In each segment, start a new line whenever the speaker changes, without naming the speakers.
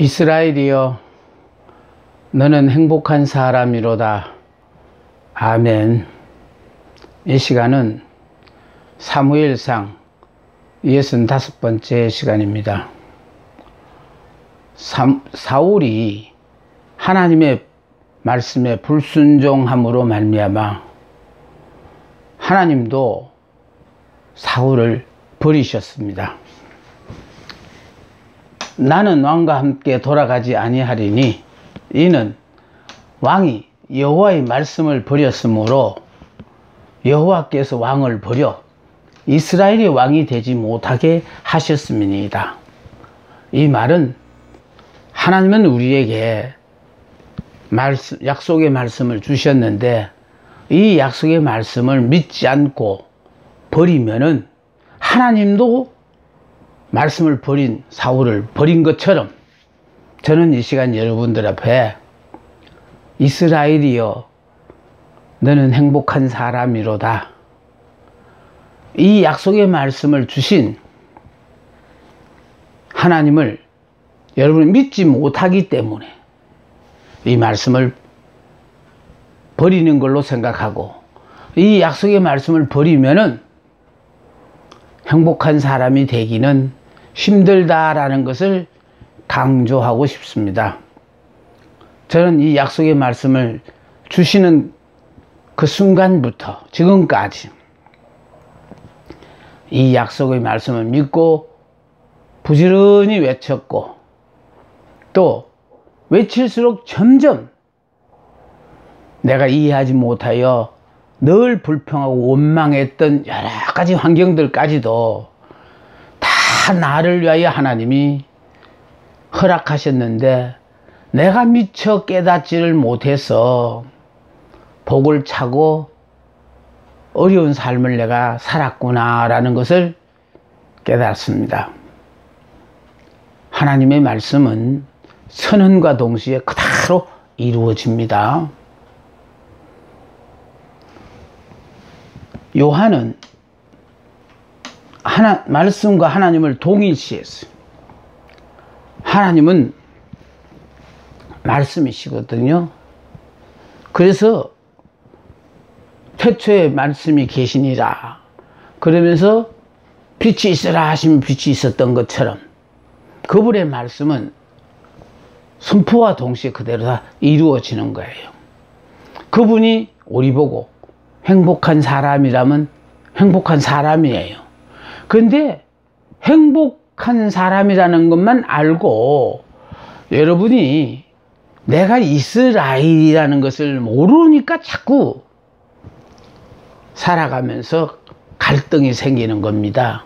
이스라엘이여, 너는 행복한 사람이로다. 아멘. 이 시간은 사무엘상 65번째 시간입니다. 사울이 하나님의 말씀에 불순종함으로 말미암아 하나님도 사울을 버리셨습니다. 나는 왕과 함께 돌아가지 아니하리니 이는 왕이 여호와의 말씀을 버렸으므로 여호와께서 왕을 버려 이스라엘의 왕이 되지 못하게 하셨음이니이다. 이 말은 하나님은 우리에게 약속의 말씀을 주셨는데 이 약속의 말씀을 믿지 않고 버리면은 하나님도 말씀을 버린 사울을 버린 것처럼 저는 이 시간 여러분들 앞에 이스라엘이여, 너는 행복한 사람이로다. 이 약속의 말씀을 주신 하나님을 여러분이 믿지 못하기 때문에 이 말씀을 버리는 걸로 생각하고 이 약속의 말씀을 버리면은 행복한 사람이 되기는 힘들다라는 것을 강조하고 싶습니다. 저는 이 약속의 말씀을 주시는 그 순간부터 지금까지 이 약속의 말씀을 믿고 부지런히 외쳤고 또 외칠수록 점점 내가 이해하지 못하여 늘 불평하고 원망했던 여러 가지 환경들까지도 다 나를 위하여 하나님이 허락하셨는데 내가 미처 깨닫지를 못해서 복을 차고 어려운 삶을 내가 살았구나 라는 것을 깨닫습니다. 하나님의 말씀은 선언과 동시에 그대로 이루어집니다. 요한은 말씀과 하나님을 동일시했어요. 하나님은 말씀이시거든요. 그래서 태초에 말씀이 계시니라 그러면서 빛이 있으라 하시면 빛이 있었던 것처럼 그분의 말씀은 선포와 동시에 그대로 다 이루어지는 거예요. 그분이 우리 보고 행복한 사람이라면 행복한 사람이에요. 그런데 행복한 사람이라는 것만 알고 여러분이 내가 이스라엘이라는 것을 모르니까 자꾸 살아가면서 갈등이 생기는 겁니다.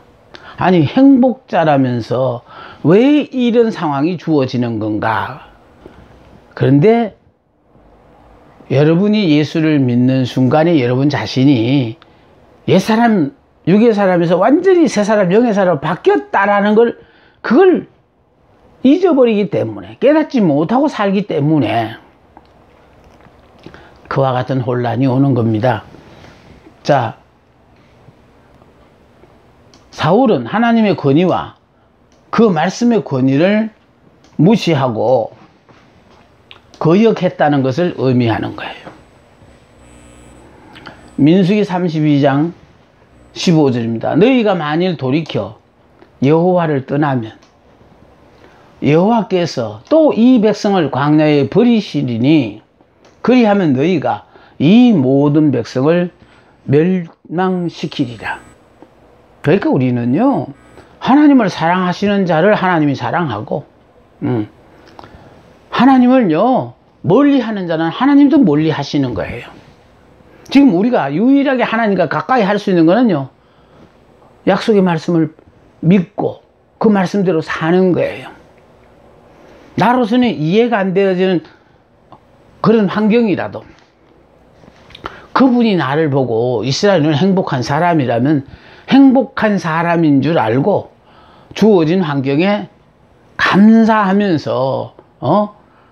아니, 행복자라면서 왜 이런 상황이 주어지는 건가? 그런데 여러분이 예수를 믿는 순간에 여러분 자신이 옛사람, 육의 사람에서 완전히 새 사람, 영의 사람으로 바뀌었다라는 걸, 그걸 잊어버리기 때문에, 깨닫지 못하고 살기 때문에 그와 같은 혼란이 오는 겁니다. 자, 사울은 하나님의 권위와 그 말씀의 권위를 무시하고 거역했다는 것을 의미하는 거예요. 민수기 32장 15절입니다. 너희가 만일 돌이켜 여호와를 떠나면 여호와께서 또 이 백성을 광야에 버리시리니 그리하면 너희가 이 모든 백성을 멸망시키리라. 그러니까 우리는요, 하나님을 사랑하시는 자를 하나님이 사랑하고 하나님을요 멀리 하는 자는 하나님도 멀리 하시는 거예요. 지금 우리가 유일하게 하나님과 가까이 할 수 있는 거는요, 약속의 말씀을 믿고 그 말씀대로 사는 거예요. 나로서는 이해가 안 되어지는 그런 환경이라도 그분이 나를 보고 이스라엘은 행복한 사람이라면 행복한 사람인 줄 알고 주어진 환경에 감사하면서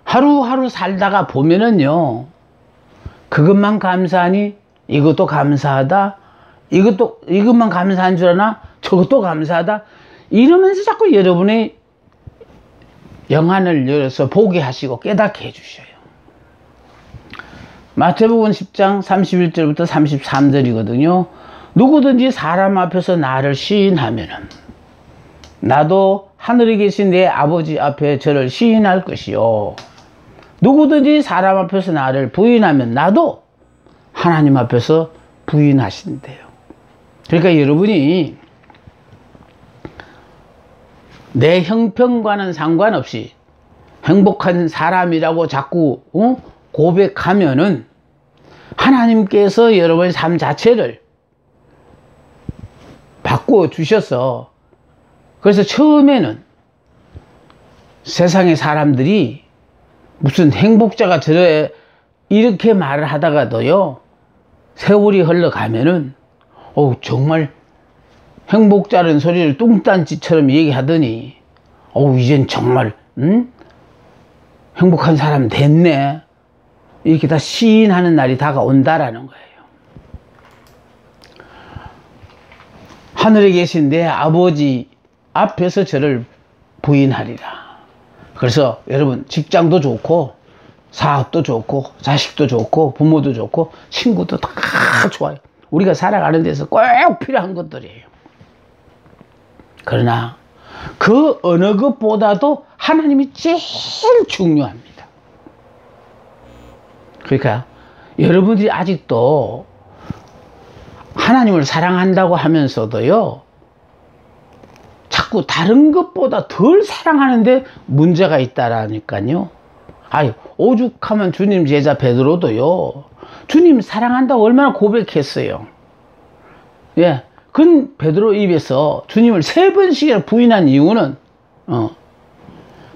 하루하루 살다가 보면은요, 그것만 감사하니 이것도 감사하다, 이것만 감사한 줄 아나 저것도 감사하다, 이러면서 자꾸 여러분의 영안을 열어서 보게 하시고 깨닫게 해주셔요. 마태복음 10장 31절부터 33절이거든요. 누구든지 사람 앞에서 나를 시인하면은 나도 하늘에 계신 내 아버지 앞에 저를 시인할 것이요. 누구든지 사람 앞에서 나를 부인하면 나도 하나님 앞에서 부인하신대요. 그러니까 여러분이 내 형편과는 상관없이 행복한 사람이라고 자꾸 고백하면은 하나님께서 여러분의 삶 자체를 바꾸어 주셔서, 그래서 처음에는 세상의 사람들이 무슨 행복자가 이렇게 말을 하다가도요, 세월이 흘러가면은 정말 행복자라는 소리를 뚱딴지처럼 얘기하더니 이젠 정말 행복한 사람 됐네, 이렇게 다 시인하는 날이 다가온다라는 거예요. 하늘에 계신 내 아버지 앞에서 저를 부인하리라. 그래서 여러분, 직장도 좋고 사업도 좋고 자식도 좋고 부모도 좋고 친구도 다 좋아요. 우리가 살아가는 데서 꼭 필요한 것들이에요. 그러나 그 어느 것보다도 하나님이 제일 중요합니다. 그러니까 여러분들이 아직도 하나님을 사랑한다고 하면서도요, 자꾸 다른 것보다 덜 사랑하는데 문제가 있다라니까요. 오죽하면 주님 제자 베드로도요, 주님 사랑한다고 얼마나 고백했어요. 예, 그 베드로 입에서 주님을 3번씩이나 부인한 이유는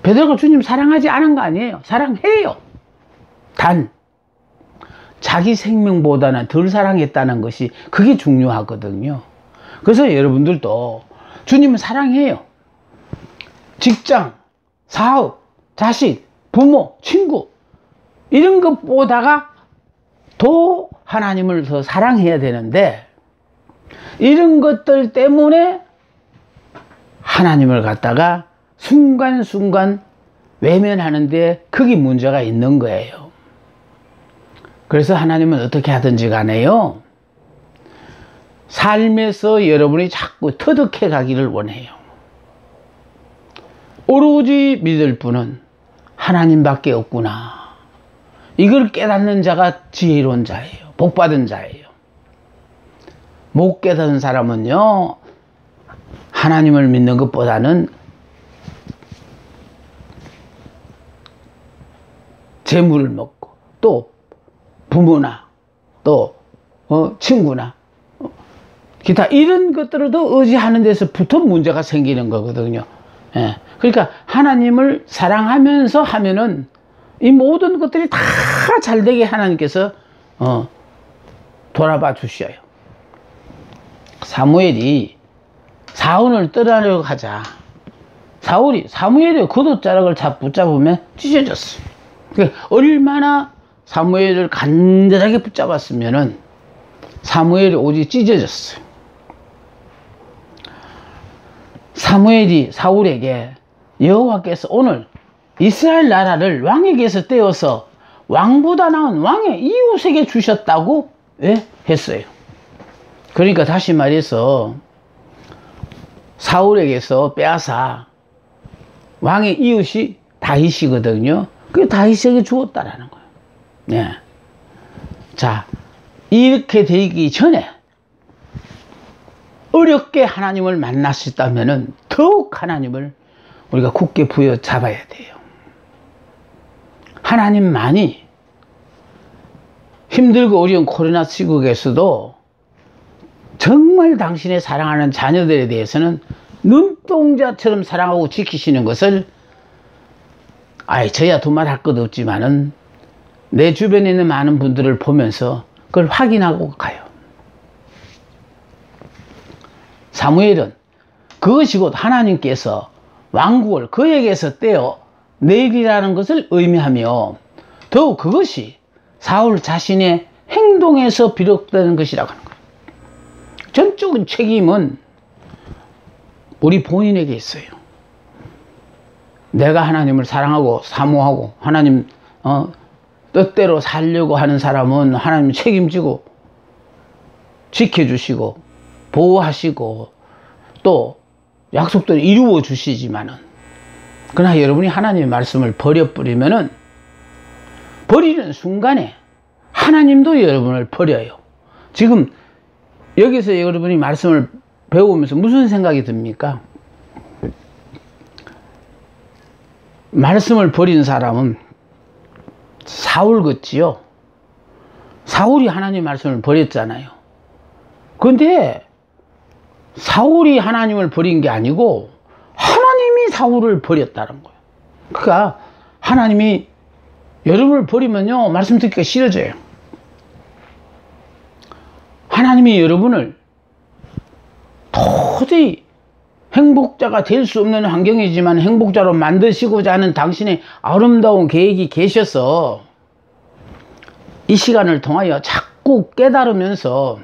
베드로가 주님 사랑하지 않은 거 아니에요. 사랑해요. 단 자기 생명보다는 덜 사랑했다는 것이 그게 중요하거든요. 그래서 여러분들도 주님을 사랑해요. 직장, 사업, 자식, 부모, 친구, 이런 것보다가 더 하나님을 더 사랑해야 되는데, 이런 것들 때문에 하나님을 갖다가 순간순간 외면하는데 그게 문제가 있는 거예요. 그래서 하나님은 어떻게 하든지 간에요, 삶에서 여러분이 자꾸 터득해 가기를 원해요. 오로지 믿을 분은 하나님밖에 없구나, 이걸 깨닫는 자가 지혜로운 자예요. 복받은 자예요. 못 깨닫는 사람은요, 하나님을 믿는 것보다는 재물을 먹고 또 부모나 또 친구나 기타 이런 것들을 더 의지하는 데서부터 문제가 생기는 거거든요. 예. 그러니까 하나님을 사랑하면서 하면은 이 모든 것들이 다 잘되게 하나님께서 돌아봐 주셔요. 사무엘이 사울을 떠나려고 하자, 사무엘의 겉옷자락을 붙잡으면 찢어졌어요. 그러니까 얼마나 사무엘을 간절하게 붙잡았으면은 사무엘이 오직 찢어졌어요. 사무엘이 사울에게 여호와께서 오늘 이스라엘 나라를 왕에게서 떼어서 왕보다 나은 왕의 이웃에게 주셨다고 했어요. 그러니까 다시 말해서 사울에게서 빼앗아 왕의 이웃이 다윗이거든요. 그게 다윗에게 주었다라는 거예요. 네. 자, 이렇게 되기 전에 어렵게 하나님을 만났었다면은 더욱 하나님을 우리가 굳게 부여잡아야 돼요. 하나님만이 힘들고 어려운 코로나 시국에서도 정말 당신의 사랑하는 자녀들에 대해서는 눈동자처럼 사랑하고 지키시는 것을, 저야 두말 할 것 없지만은 내 주변에 있는 많은 분들을 보면서 그걸 확인하고 가요. 사무엘은 그것이 곧 하나님께서 왕국을 그에게서 떼어 내리라는 것을 의미하며, 더욱 그것이 사울 자신의 행동에서 비롯되는 것이라고 하는 거예요. 전적인 책임은 우리 본인에게 있어요. 내가 하나님을 사랑하고 사모하고 하나님 뜻대로 살려고 하는 사람은 하나님 책임지고 지켜주시고 보호하시고 또 약속대로 이루어 주시지만은, 그러나 여러분이 하나님의 말씀을 버려버리면은 버리는 순간에 하나님도 여러분을 버려요. 지금 여기서 여러분이 말씀을 배우면서 무슨 생각이 듭니까? 말씀을 버린 사람은 사울 같지요. 사울이 하나님 말씀을 버렸잖아요. 그런데 사울이 하나님을 버린 게 아니고 하나님이 사울을 버렸다는 거예요. 그러니까 하나님이 여러분을 버리면요, 말씀 듣기가 싫어져요. 하나님이 여러분을 도저히 행복자가 될 수 없는 환경이지만 행복자로 만드시고자 하는 당신의 아름다운 계획이 계셔서 이 시간을 통하여 자꾸 깨달으면서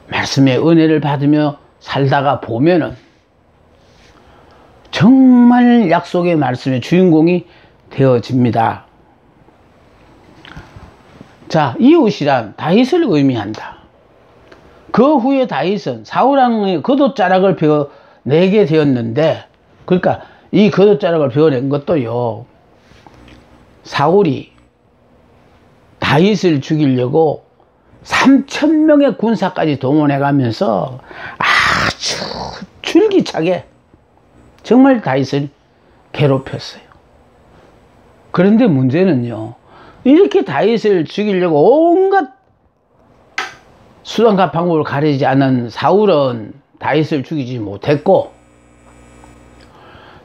말씀의 은혜를 받으며 살다가 보면은 정말 약속의 말씀의 주인공이 되어집니다. 자, 이웃이란 다윗을 의미한다. 그 후에 다윗은 사울왕의 겉옷자락을 베어내게 되었는데, 그러니까 이 겉옷자락을 베어낸 것도요, 사울이 다윗을 죽이려고 3,000명의 군사까지 동원해 가면서 아주 줄기차게 정말 다윗을 괴롭혔어요. 그런데 문제는요, 이렇게 다윗을 죽이려고 온갖 수단과 방법을 가리지 않은 사울은 다윗을 죽이지 못했고,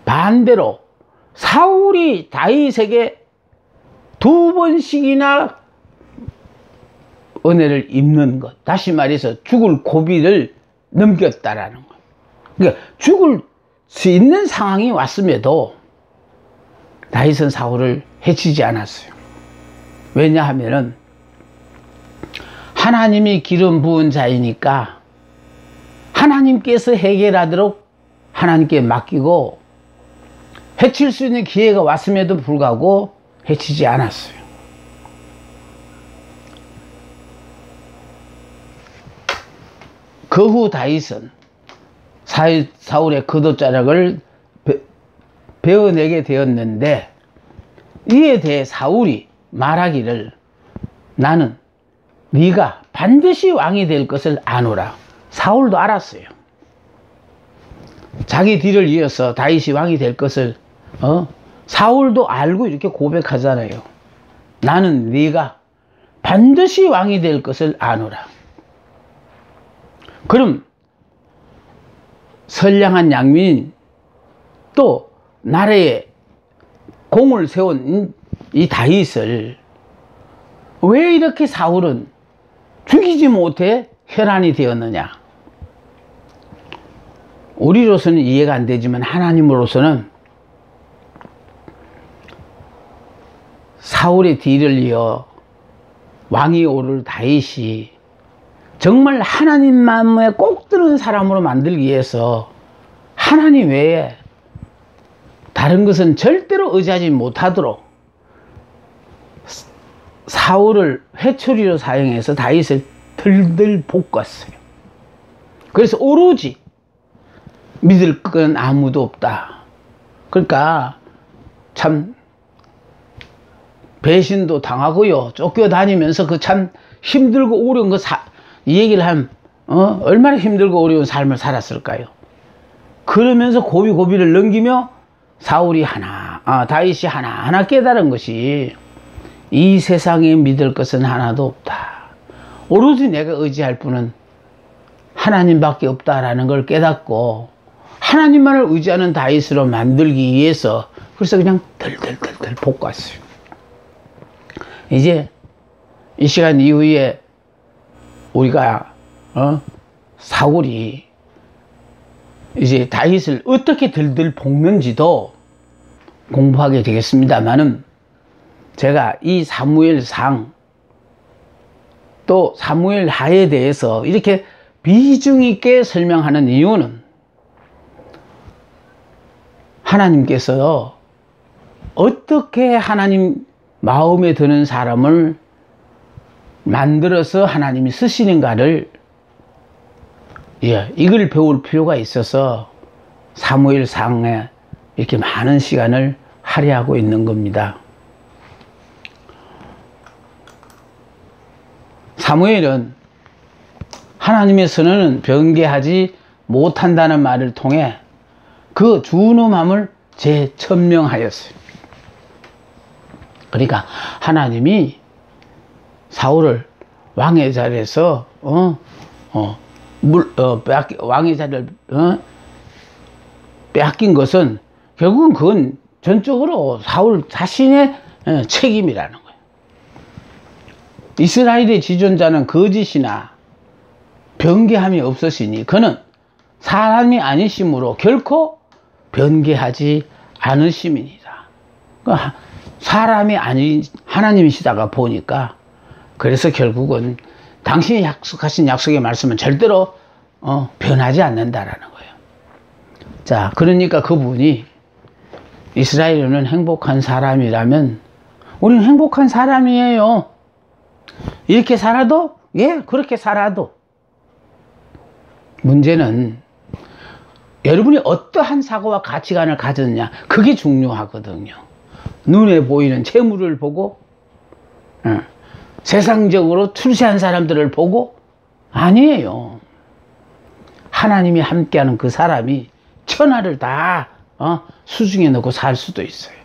반대로 사울이 다윗에게 2번씩이나 은혜를 입는 것, 다시 말해서 죽을 고비를 넘겼다라는 것. 그러니까 죽을 수 있는 상황이 왔음에도 다윗은 사울을 해치지 않았어요. 왜냐하면은 하나님이 기름 부은 자이니까 하나님께서 해결하도록 하나님께 맡기고 해칠 수 있는 기회가 왔음에도 불구하고 해치지 않았어요. 그 후 다윗은 사울의 겉옷자락을 베어내게 되었는데, 이에 대해 사울이 말하기를 나는 네가 반드시 왕이 될 것을 아노라. 사울도 알았어요. 자기 뒤를 이어서 다윗이 왕이 될 것을 사울도 알고 이렇게 고백하잖아요. 나는 네가 반드시 왕이 될 것을 아노라. 그럼 선량한 양민인 또 나라에 공을 세운 이 다윗을 왜 이렇게 사울은 죽이지 못해 혈안이 되었느냐? 우리로서는 이해가 안 되지만 하나님으로서는 사울의 뒤를 이어 왕이 오를 다윗이 정말 하나님 마음에 꼭 드는 사람으로 만들기 위해서 하나님 외에 다른 것은 절대로 의지하지 못하도록 사울을 회초리로 사용해서 다윗을 들들 볶았어요. 그래서 오로지 믿을 건 아무도 없다. 그러니까 참 배신도 당하고요, 쫓겨다니면서 그 참 힘들고 어려운 거 이 얘기를 하면 얼마나 힘들고 어려운 삶을 살았을까요? 그러면서 고비고비를 넘기며 사울이 다윗이 하나하나 깨달은 것이 이 세상에 믿을 것은 하나도 없다. 오로지 내가 의지할 분은 하나님밖에 없다라는 걸 깨닫고 하나님만을 의지하는 다윗으로 만들기 위해서 그래서 그냥 덜덜덜덜 볶았어요. 이제 이 시간 이후에 우리가 사울이 이제 다윗을 어떻게 들들 볶는지도 공부하게 되겠습니다만은, 제가 이 사무엘상 또 사무엘하에 대해서 이렇게 비중 있게 설명하는 이유는 하나님께서 어떻게 하나님 마음에 드는 사람을 만들어서 하나님이 쓰시는가를 이걸 배울 필요가 있어서 사무엘상에 이렇게 많은 시간을 할애하고 있는 겁니다. 사무엘은 하나님의 선언은 변개하지 못한다는 말을 통해 그 준엄함을 재천명하였어요. 그러니까 하나님이 사울을 왕의 자리에서 왕의 자리를 빼앗긴 것은 결국은 그건 전적으로 사울 자신의 책임이라는 거예요. 이스라엘의 지존자는 거짓이나 변개함이 없으시니 그는 사람이 아니심으로 결코 변개하지 않으심이니라. 그러니까 사람이 아닌 하나님이시다가 보니까 그래서 결국은 당신이 약속하신 약속의 말씀은 절대로 변하지 않는다라는 거예요. 자, 그러니까 그분이 이스라엘은 행복한 사람이라면 우리는 행복한 사람이에요. 이렇게 살아도 그렇게 살아도 문제는 여러분이 어떠한 사고와 가치관을 가졌냐, 그게 중요하거든요. 눈에 보이는 재물을 보고 세상적으로 출세한 사람들을 보고 아니에요. 하나님이 함께하는 그 사람이 천하를 다 수중에 넣고 살 수도 있어요.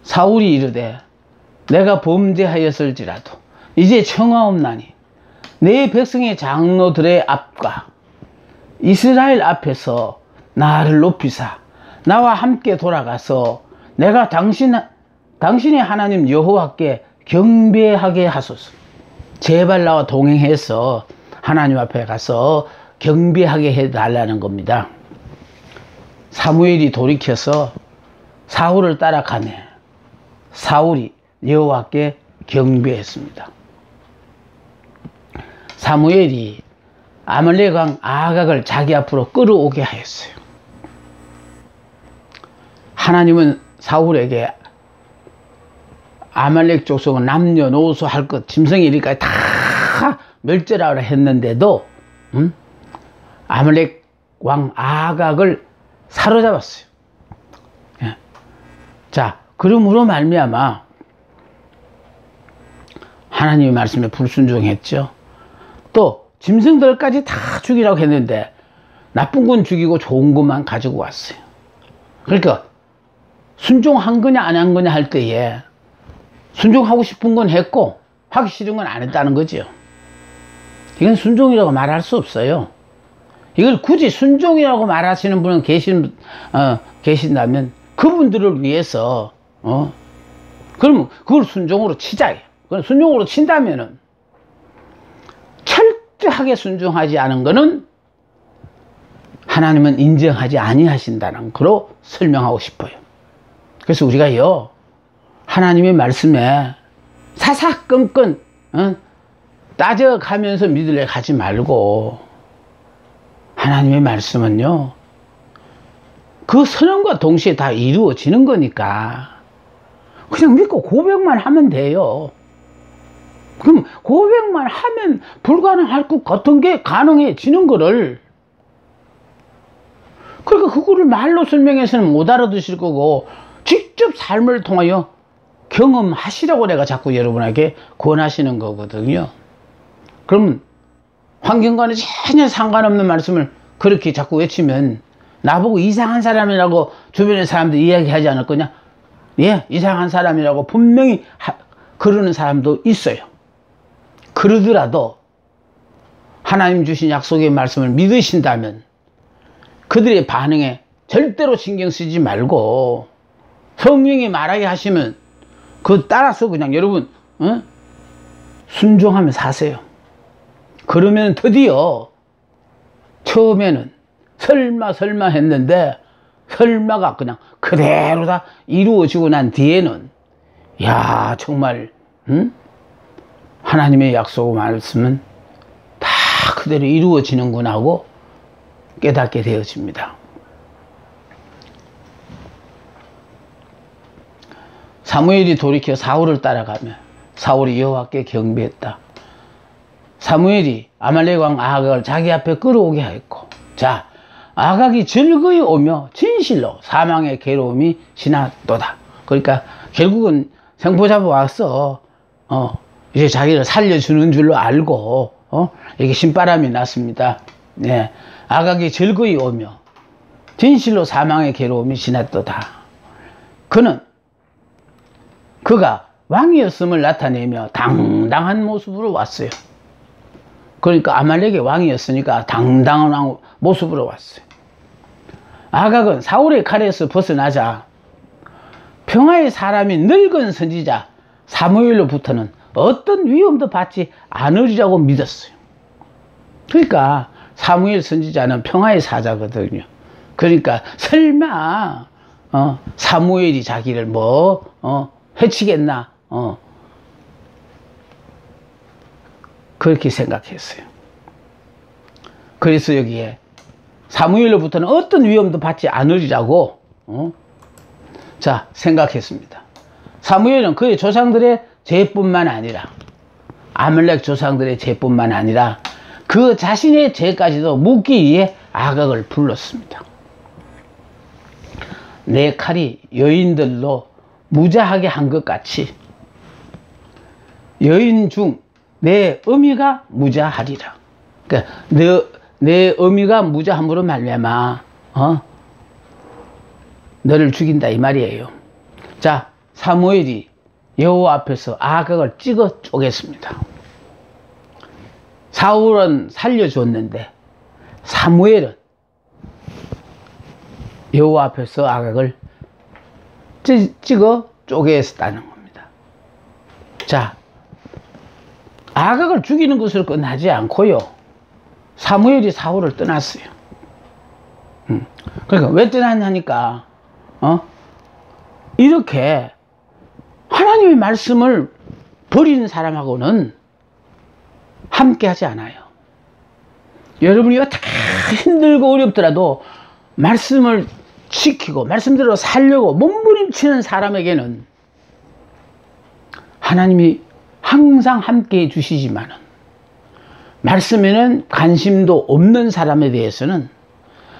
사울이 이르되 내가 범죄하였을지라도 이제 청하옵나니 내 백성의 장로들의 앞과 이스라엘 앞에서 나를 높이사 나와 함께 돌아가서 내가 당신의 하나님 여호와께 경배하게 하소서. 제발 나와 동행해서 하나님 앞에 가서 경배하게 해달라는 겁니다. 사무엘이 돌이켜서 사울을 따라가네. 사울이 여호와께 경배했습니다. 사무엘이 아말렉 왕 아각을 자기 앞으로 끌어오게 하였어요. 하나님은 사울에게 아말렉 족속은 남녀노소 할 것 짐승이 이리까지 다 멸절하라 했는데도 아말렉 왕 아각을 사로잡았어요. 자, 그러므로 말미암아 하나님의 말씀에 불순종했죠. 또 짐승들까지 다 죽이라고 했는데 나쁜 건 죽이고 좋은 것만 가지고 왔어요. 그러니까 순종한 거냐 안 한 거냐 할 때에 순종하고 싶은 건 했고 하기 싫은 건 안 했다는 거죠. 이건 순종이라고 말할 수 없어요. 이걸 굳이 순종이라고 말하시는 분은 계신다면 그분들을 위해서 그러면 그걸 순종으로 치자. 그걸 순종으로 친다면은 철저하게 순종하지 않은 거는 하나님은 인정하지 아니하신다는 거로 설명하고 싶어요. 그래서 우리가요 하나님의 말씀에 사사건건 따져가면서 믿으려 가지 말고 하나님의 말씀은요 그 선언과 동시에 다 이루어지는 거니까 그냥 믿고 고백만 하면 돼요. 그럼 고백만 하면 불가능할 것 같은 게 가능해지는 거를, 그러니까 그거를 말로 설명해서는 못 알아두실 거고 직접 삶을 통하여 경험하시라고 내가 자꾸 여러분에게 권하시는 거거든요. 그러면 환경과는 전혀 상관없는 말씀을 그렇게 자꾸 외치면 나보고 이상한 사람이라고 주변의 사람들이 이야기하지 않을 거냐? 예, 이상한 사람이라고 분명히 그러는 사람도 있어요. 그러더라도 하나님 주신 약속의 말씀을 믿으신다면 그들의 반응에 절대로 신경 쓰지 말고 성령이 말하게 하시면 그 따라서 그냥 여러분 순종하며 사세요. 그러면 드디어 처음에는 설마 했는데 설마가 그냥 그대로 다 이루어지고 난 뒤에는 정말 하나님의 약속 말씀은 다 그대로 이루어지는구나 하고 깨닫게 되어집니다. 사무엘이 돌이켜 사울을 따라가며 사울이 여호와께 경배했다. 사무엘이 아말렉 왕 아각을 자기 앞에 끌어오게 하였고, 자, 아각이 즐거이 오며 진실로 사망의 괴로움이 지났도다. 그러니까 결국은 생포 잡아 왔어. 이제 자기를 살려주는 줄로 알고 이게 신바람이 났습니다. 네, 아각이 즐거이 오며 진실로 사망의 괴로움이 지났도다. 그가 왕이었음을 나타내며 당당한 모습으로 왔어요. 그러니까 아말렉의 왕이었으니까 당당한 모습으로 왔어요. 아각은 사울의 칼에서 벗어나자 평화의 사람인 늙은 선지자 사무엘로부터는 어떤 위험도 받지 않으리라고 믿었어요. 그러니까 사무엘 선지자는 평화의 사자거든요. 그러니까 설마 사무엘이 자기를 해치겠나 그렇게 생각했어요. 그래서 여기에 사무엘로부터는 어떤 위험도 받지 않으리라고 자 생각했습니다. 사무엘은 그의 조상들의 죄뿐만 아니라 아말렉 조상들의 죄뿐만 아니라 그 자신의 죄까지도 묻기 위해 아각을 불렀습니다. 내 칼이 여인들로 무자하게 한 것 같이 여인 중 내 어미가 무자하리라. 그러니까 내 어미가 무자함으로 말미암아 너를 죽인다 이 말이에요. 자, 사무엘이 여호와 앞에서 아각을 찍어 쪼갰습니다. 사울은 살려줬는데 사무엘은 여호와 앞에서 아각을 찍어 쪼갰다는 겁니다. 자, 아각을 죽이는 것으로 끝나지 않고요, 사무엘이 사울을 떠났어요. 그러니까 왜 떠났냐니까 이렇게 하나님의 말씀을 버리는 사람하고는 함께 하지 않아요. 여러분이 어떻게 힘들고 어렵더라도 말씀을 지키고 말씀대로 살려고 몸부림치는 사람에게는 하나님이 항상 함께 해 주시지만은 말씀에는 관심도 없는 사람에 대해서는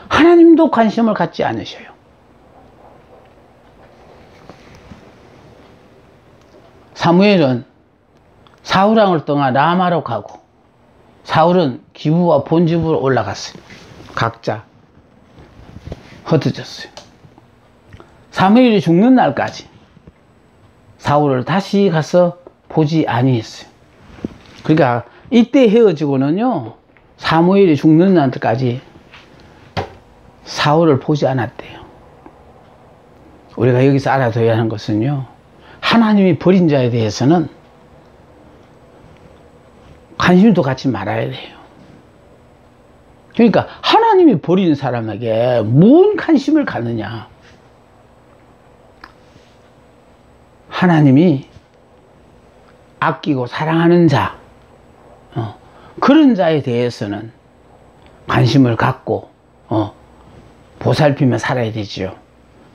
하나님도 관심을 갖지 않으셔요. 사무엘은 사울왕을 떠나 라마로 가고 사울은 기브와 본집으로 올라갔어요. 각자 흩어졌어요. 사무엘이 죽는 날까지 사울을 다시 가서 보지 아니했어요. 그러니까 이때 헤어지고는요, 사무엘이 죽는 날까지 사울을 보지 않았대요. 우리가 여기서 알아둬야 하는 것은요, 하나님이 버린 자에 대해서는 관심도 갖지 말아야 돼요. 그러니까 하나님이 버린 사람에게 무슨 관심을 갖느냐. 하나님이 아끼고 사랑하는 자, 그런 자에 대해서는 관심을 갖고 보살피며 살아야 되지요.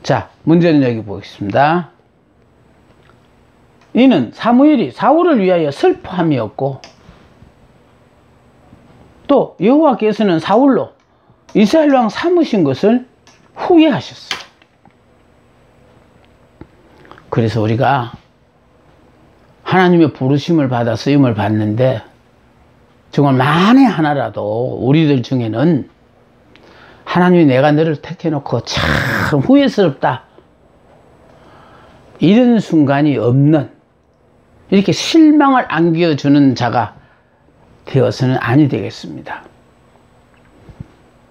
자, 문제는 여기 보겠습니다. 이는 사무엘이 사울을 위하여 슬퍼함이었고 또 여호와께서는 사울로 이스라엘 왕 삼으신 것을 후회하셨어요. 그래서 우리가 하나님의 부르심을 받아 쓰임을 받는데 정말 만에 하나라도 우리들 중에는 하나님이 내가 너를 택해놓고 참 후회스럽다 이런 순간이 없는, 이렇게 실망을 안겨주는 자가 되어서는 아니 되겠습니다.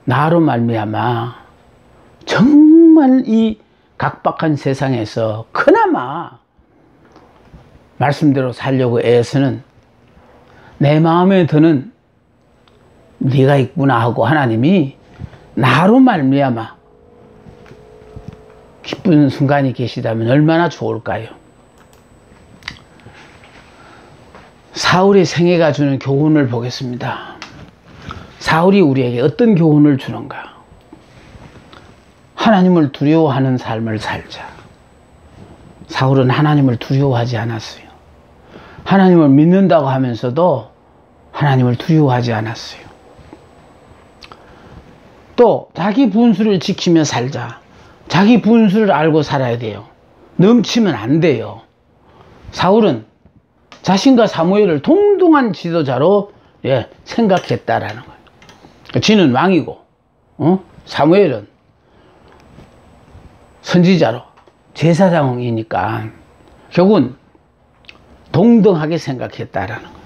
나로 말미암아 정말 이 각박한 세상에서 그나마 말씀대로 살려고 애쓰는 내 마음에 드는 네가 있구나 하고 하나님이 나로 말미암아 기쁜 순간이 계시다면 얼마나 좋을까요? 사울의 생애가 주는 교훈을 보겠습니다. 사울이 우리에게 어떤 교훈을 주는가? 하나님을 두려워하는 삶을 살자. 사울은 하나님을 두려워하지 않았어요. 하나님을 믿는다고 하면서도 하나님을 두려워하지 않았어요. 또 자기 분수를 지키며 살자. 자기 분수를 알고 살아야 돼요. 넘치면 안 돼요. 사울은 자신과 사무엘을 동등한 지도자로 생각했다라는 거예요. 지는 왕이고 사무엘은 선지자로 제사장이니까 결국은 동등하게 생각했다라는 거예요.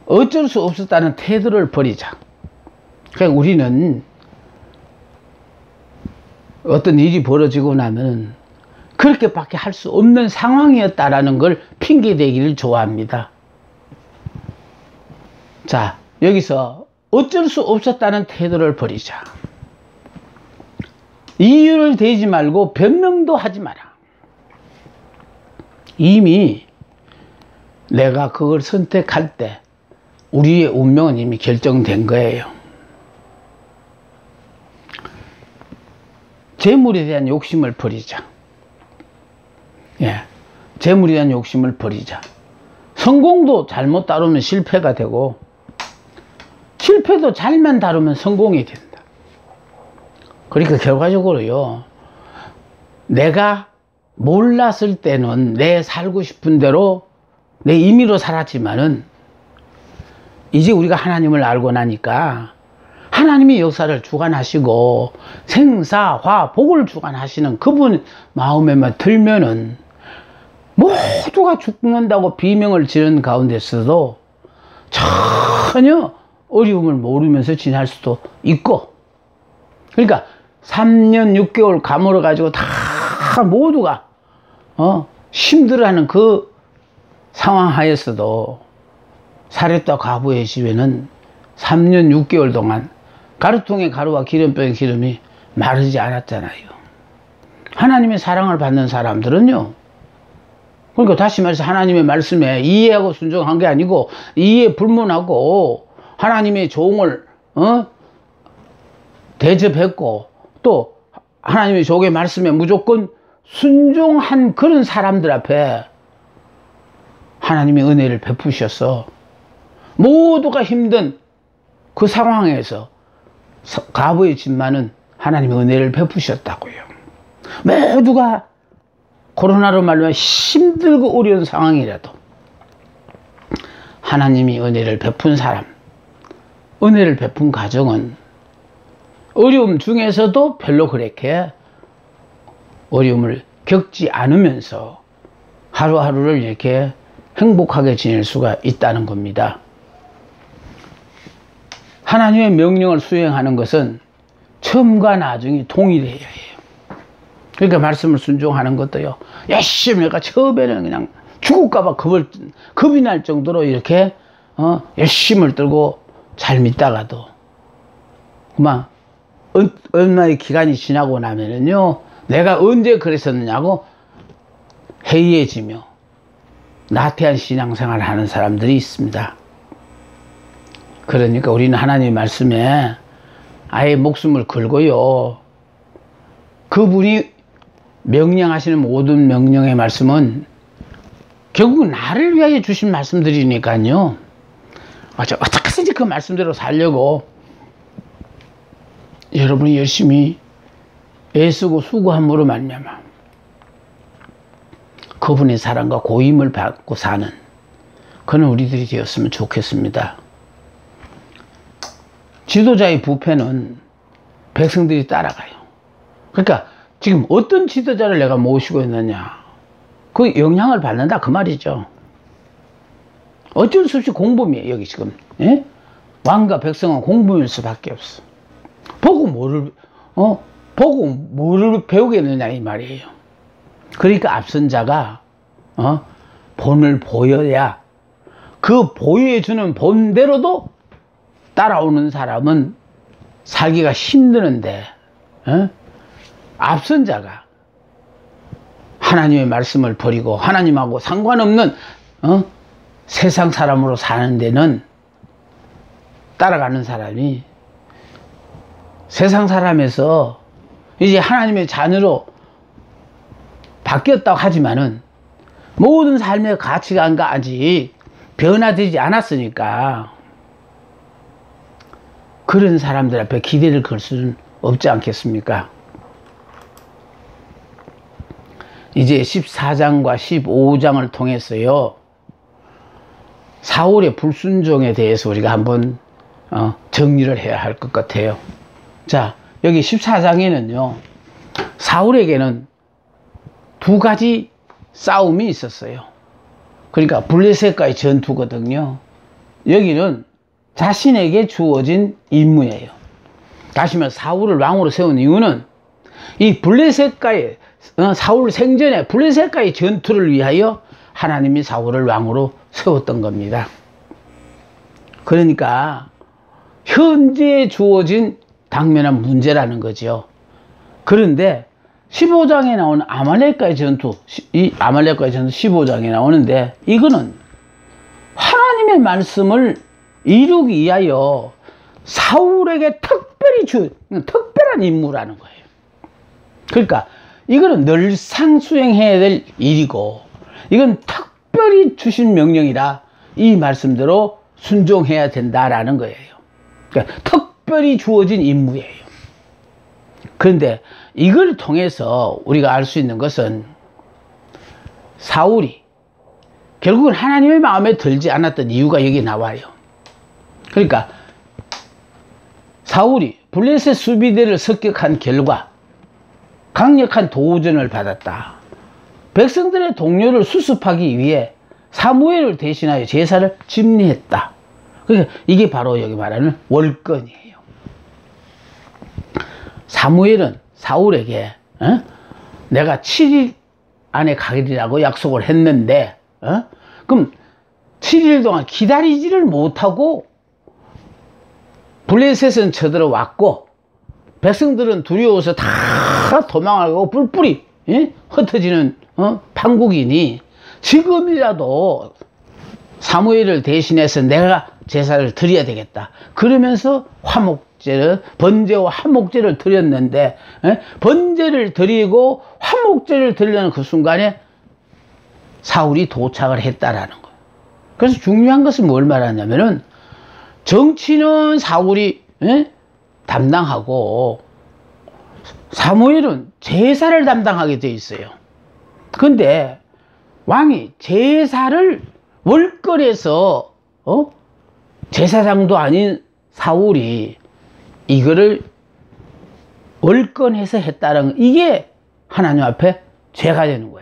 어쩔 수 없었다는 태도를 버리자. 그러니까 우리는 어떤 일이 벌어지고 나면 그렇게밖에 할 수 없는 상황이었다라는 걸 핑계대기를 좋아합니다. 자, 여기서 어쩔 수 없었다는 태도를 버리자. 이유를 대지 말고 변명도 하지 마라. 이미 내가 그걸 선택할 때 우리의 운명은 이미 결정된 거예요. 재물에 대한 욕심을 버리자. 재물에 대한 욕심을 버리자. 성공도 잘못 다루면 실패가 되고 실패도 잘만 다루면 성공이 된다. 그러니까 결과적으로요, 내가 몰랐을 때는 내 살고 싶은 대로 내 임의로 살았지만은 이제 우리가 하나님을 알고 나니까 하나님이 역사를 주관하시고 생사화 복을 주관하시는 그분 마음에만 들면은 모두가 죽는다고 비명을 지른 가운데서도 전혀 어려움을 모르면서 지날 수도 있고, 그러니까 3년 6개월 감옥을 가지고 다 모두가 힘들어하는 그 상황 하에서도 사렙과 과부의 집에는 3년 6개월 동안 가루통의 가루와 기름병의 기름이 마르지 않았잖아요. 하나님의 사랑을 받는 사람들은요, 그러니까 다시 말해서 하나님의 말씀에 이해하고 순종한 게 아니고 이해 불문하고 하나님의 종을 대접했고 또 하나님의 종의 말씀에 무조건 순종한 그런 사람들 앞에 하나님의 은혜를 베푸셔서 모두가 힘든 그 상황에서 과부의 집만은 하나님의 은혜를 베푸셨다고요. 모두가 코로나로 말미암아 힘들고 어려운 상황이라도 하나님이 은혜를 베푼 사람, 은혜를 베푼 가정은 어려움 중에서도 별로 그렇게 어려움을 겪지 않으면서 하루하루를 이렇게 행복하게 지낼 수가 있다는 겁니다. 하나님의 명령을 수행하는 것은 처음과 나중이 동일해야 해요. 그러니까 말씀을 순종하는 것도요, 열심히 내가 처음에는 그냥 죽을까봐 겁이 날 정도로 이렇게 열심을 들고 잘 믿다가도 그만 얼마의 기간이 지나고 나면은요, 내가 언제 그랬었느냐고 해이해지며 나태한 신앙생활을 하는 사람들이 있습니다. 그러니까 우리는 하나님의 말씀에 아예 목숨을 걸고요, 그분이 명령하시는 모든 명령의 말씀은 결국은 나를 위하여 주신 말씀들이니까요, 어떻게든지 그 말씀대로 살려고 여러분이 열심히 애쓰고 수고함으로 말미암아 그분의 사랑과 고임을 받고 사는 그런 우리들이 되었으면 좋겠습니다. 지도자의 부패는 백성들이 따라가요. 그러니까 지금 어떤 지도자를 내가 모시고 있느냐, 그 영향을 받는다 그 말이죠. 어쩔 수 없이 공범이에요. 여기 지금 왕과 백성은 공범일 수밖에 없어. 보고 뭐를 배우겠느냐 이 말이에요. 그러니까 앞선 자가 본을 보여야 그 보여주는 본대로도 따라오는 사람은 살기가 힘드는데, 앞선 자가 하나님의 말씀을 버리고 하나님하고 상관없는 세상 사람으로 사는 데는 따라가는 사람이 세상 사람에서 이제 하나님의 자녀로 바뀌었다고 하지만은 모든 삶의 가치관과 아직 변화되지 않았으니까 그런 사람들 앞에 기대를 걸 수는 없지 않겠습니까? 이제 14장과 15장을 통해서요, 사울의 불순종에 대해서 우리가 한번 정리를 해야 할 것 같아요. 자, 여기 14장에는요, 사울에게는 두 가지 싸움이 있었어요. 그러니까 블레셋과의 전투거든요. 여기는 자신에게 주어진 임무예요. 다시 말해 사울을 왕으로 세운 이유는 이 블레셋과의 사울 생전에 블레셋과의 전투를 위하여 하나님이 사울을 왕으로 세웠던 겁니다. 그러니까 현재 주어진 당면한 문제라는 거죠. 그런데 15장에 나오는 아말렉과의 전투, 이 아말렉과의 전투 15장에 나오는데 이거는 하나님의 말씀을 이루기 위하여 사울에게 특별히 특별한 임무라는 거예요. 그러니까 이거는 늘상 수행해야 될 일이고 이건 특별히 주신 명령이라 이 말씀대로 순종해야 된다라는 거예요. 그러니까 특별히 주어진 임무예요. 그런데 이걸 통해서 우리가 알 수 있는 것은 사울이 결국은 하나님의 마음에 들지 않았던 이유가 여기 나와요. 그러니까 사울이 블레셋 수비대를 습격한 결과 강력한 도전을 받았다. 백성들의 동료를 수습하기 위해 사무엘을 대신하여 제사를 집리했다. 그러니까 이게 바로 여기 말하는 월건이에요. 사무엘은 사울에게 내가 7일 안에 가리라고 약속을 했는데 그럼 7일 동안 기다리지를 못하고 블레셋은 쳐들어왔고 백성들은 두려워서 다 도망하고 뿔뿔이 흩어지는 판국이니 지금이라도 사무엘을 대신해서 내가 제사를 드려야 되겠다. 그러면서 화목제를 번제와 화목제를 드렸는데 번제를 드리고 화목제를 드리려는 그 순간에 사울이 도착을 했다라는 거예요. 그래서 중요한 것은 뭘 말하냐면은 정치는 사울이 담당하고 사무엘은 제사를 담당하게 돼 있어요. 근데 왕이 제사를 월걸에서 제사장도 아닌 사울이 이거를 월건해서 했다는 이게 하나님 앞에 죄가 되는 거예요.